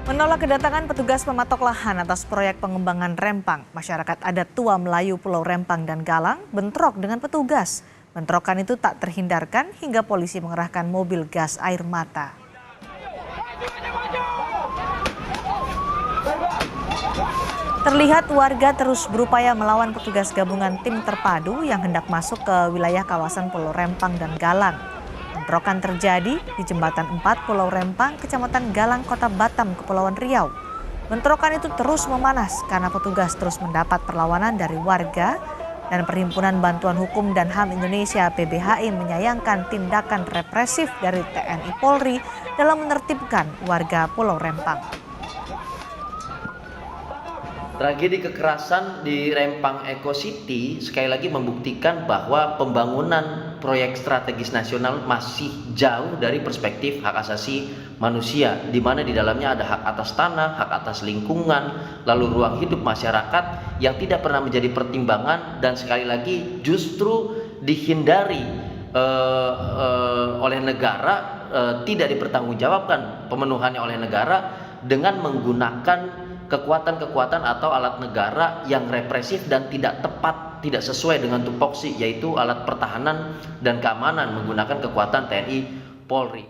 Menolak kedatangan petugas pematok lahan atas proyek pengembangan Rempang, masyarakat adat tua Melayu Pulau Rempang dan Galang bentrok dengan petugas. Bentrokan itu tak terhindarkan hingga polisi mengerahkan mobil gas air mata. Terlihat warga terus berupaya melawan petugas gabungan tim terpadu yang hendak masuk ke wilayah kawasan Pulau Rempang dan Galang. Bentrokan terjadi di Jembatan 4 Pulau Rempang, Kecamatan Galang, Kota Batam, Kepulauan Riau. Bentrokan itu terus memanas karena petugas terus mendapat perlawanan dari warga dan Perhimpunan Bantuan Hukum dan HAM Indonesia (PBHI) menyayangkan tindakan represif dari TNI Polri dalam menertibkan warga Pulau Rempang. Tragedi kekerasan di Rempang Eco City sekali lagi membuktikan bahwa pembangunan proyek strategis nasional masih jauh dari perspektif hak asasi manusia, di mana di dalamnya ada hak atas tanah, hak atas lingkungan, lalu ruang hidup masyarakat yang tidak pernah menjadi pertimbangan dan sekali lagi justru dihindari oleh negara, tidak dipertanggungjawabkan pemenuhannya oleh negara dengan menggunakan kekuatan-kekuatan atau alat negara yang represif dan tidak tepat, tidak sesuai dengan tupoksi, yaitu alat pertahanan dan keamanan menggunakan kekuatan TNI Polri.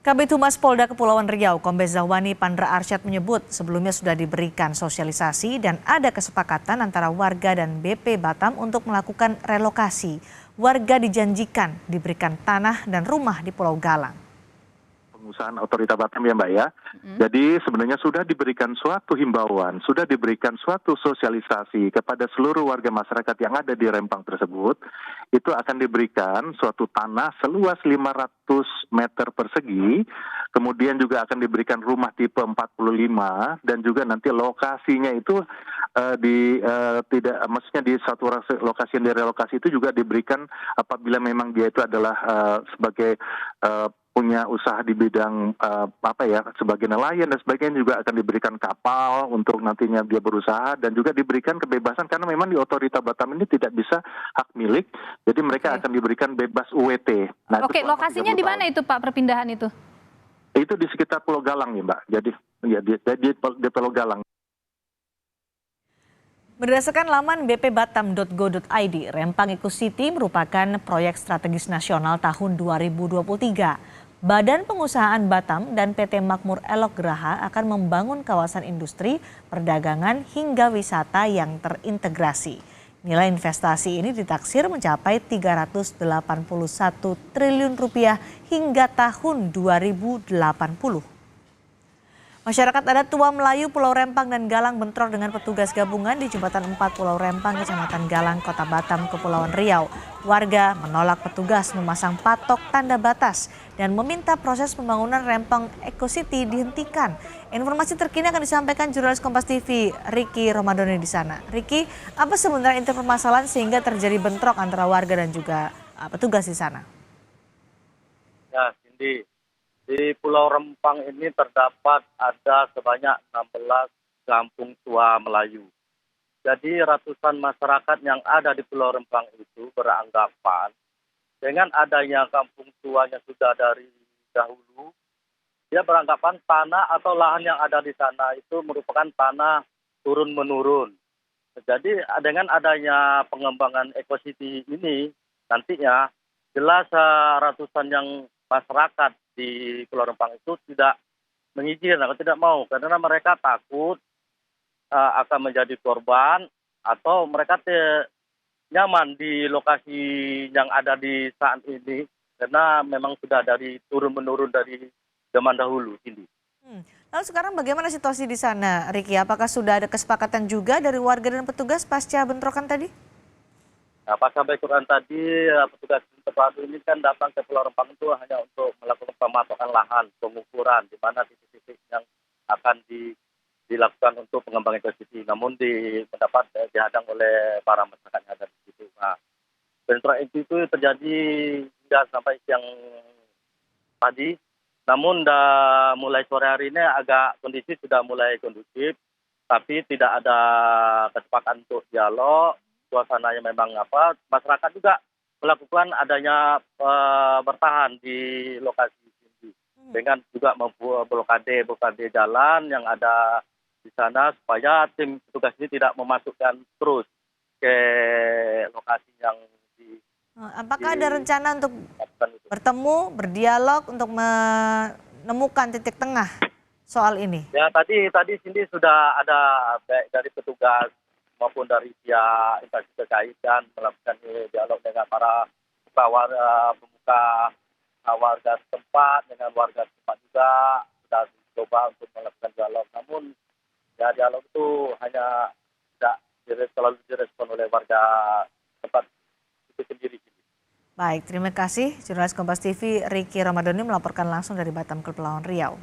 Kabid Humas Polda Kepulauan Riau, Kombes Zawani Pandra Arsyad menyebut sebelumnya sudah diberikan sosialisasi dan ada kesepakatan antara warga dan BP Batam untuk melakukan relokasi. Warga dijanjikan diberikan tanah dan rumah di Pulau Galang. Pengusahaan Otorita Batam ya Mbak ya. Jadi sebenarnya sudah diberikan suatu himbauan, sudah diberikan suatu sosialisasi kepada seluruh warga masyarakat yang ada di Rempang tersebut. Itu akan diberikan suatu tanah seluas 500 meter persegi, kemudian juga akan diberikan rumah tipe 45 dan juga nanti lokasinya itu maksudnya di satu lokasi yang direlokasi itu juga diberikan apabila memang dia itu adalah sebagai punya usaha di bidang sebagai nelayan dan sebagainya, juga akan diberikan kapal untuk nantinya dia berusaha dan juga diberikan kebebasan karena memang di Otorita Batam ini tidak bisa hak milik, jadi mereka akan diberikan bebas UWT. Nah, lokasinya di mana itu Pak perpindahan itu? Itu di sekitar Pulau Galang ya Mbak, jadi ya di Pulau Galang. Berdasarkan laman bpbatam.go.id, Rempang Eco City merupakan proyek strategis nasional tahun 2023. Badan Pengusahaan Batam dan PT Makmur Elok Graha akan membangun kawasan industri, perdagangan hingga wisata yang terintegrasi. Nilai investasi ini ditaksir mencapai 381 triliun rupiah hingga tahun 2080. Masyarakat adat tua Melayu Pulau Rempang dan Galang bentrok dengan petugas gabungan di Jembatan 4 Pulau Rempang, Kecamatan Galang, Kota Batam, Kepulauan Riau. Warga menolak petugas memasang patok tanda batas dan meminta proses pembangunan Rempang Eco City dihentikan. Informasi terkini akan disampaikan jurnalis Kompas TV Ricky Romadoni di sana. Ricky, apa sebenarnya inti permasalahan sehingga terjadi bentrok antara warga dan juga petugas di sana? Ya, Cindy. Di Pulau Rempang ini terdapat ada sebanyak 16 kampung tua Melayu. Jadi ratusan masyarakat yang ada di Pulau Rempang itu beranggapan dengan adanya kampung tuanya sudah dari dahulu, dia beranggapan tanah atau lahan yang ada di sana itu merupakan tanah turun-menurun. Jadi dengan adanya pengembangan Eco City ini nantinya jelas ratusan yang masyarakat di Pulau Rempang itu tidak mengizinkan atau tidak mau karena mereka takut akan menjadi korban atau mereka nyaman di lokasi yang ada di saat ini karena memang sudah dari turun-menurun dari zaman dahulu ini. Lalu sekarang bagaimana situasi di sana, Ricky? Apakah sudah ada kesepakatan juga dari warga dan petugas pasca bentrokan tadi? Nah, pas sampai Quran tadi, petugas terpadu ini kan datang ke Pulau Rempang itu hanya untuk melakukan pematokan lahan, pengukuran, di mana titik-titik yang akan dilakukan untuk pengembangan Eco City. Namun mendapat dihadang oleh para masyarakat yang ada di situ. Nah, bentrokan itu terjadi hingga sampai siang tadi. Namun mulai sore hari ini kondisi sudah mulai kondusif, tapi tidak ada kesepakatan untuk dialog. Suasananya memang masyarakat juga melakukan adanya bertahan di lokasi ini. dengan juga blokade jalan yang ada di sana supaya tim petugas ini tidak memasukkan terus ke lokasi yang Apakah ada rencana untuk dilakukan itu. bertemu, berdialog untuk menemukan titik tengah soal ini? Ya tadi sini sudah ada baik dari petugas maupun dari pihak instansi terkait dan melakukan dialog dengan para pemuka warga setempat, dengan warga setempat juga sudah coba untuk melakukan dialog. Namun ya dialog itu hanya tidak selalu direspon oleh warga tempat itu sendiri. Baik, terima kasih. Jurnalis Kompas TV Riki Ramadhani melaporkan langsung dari Batam, Kepulauan Riau.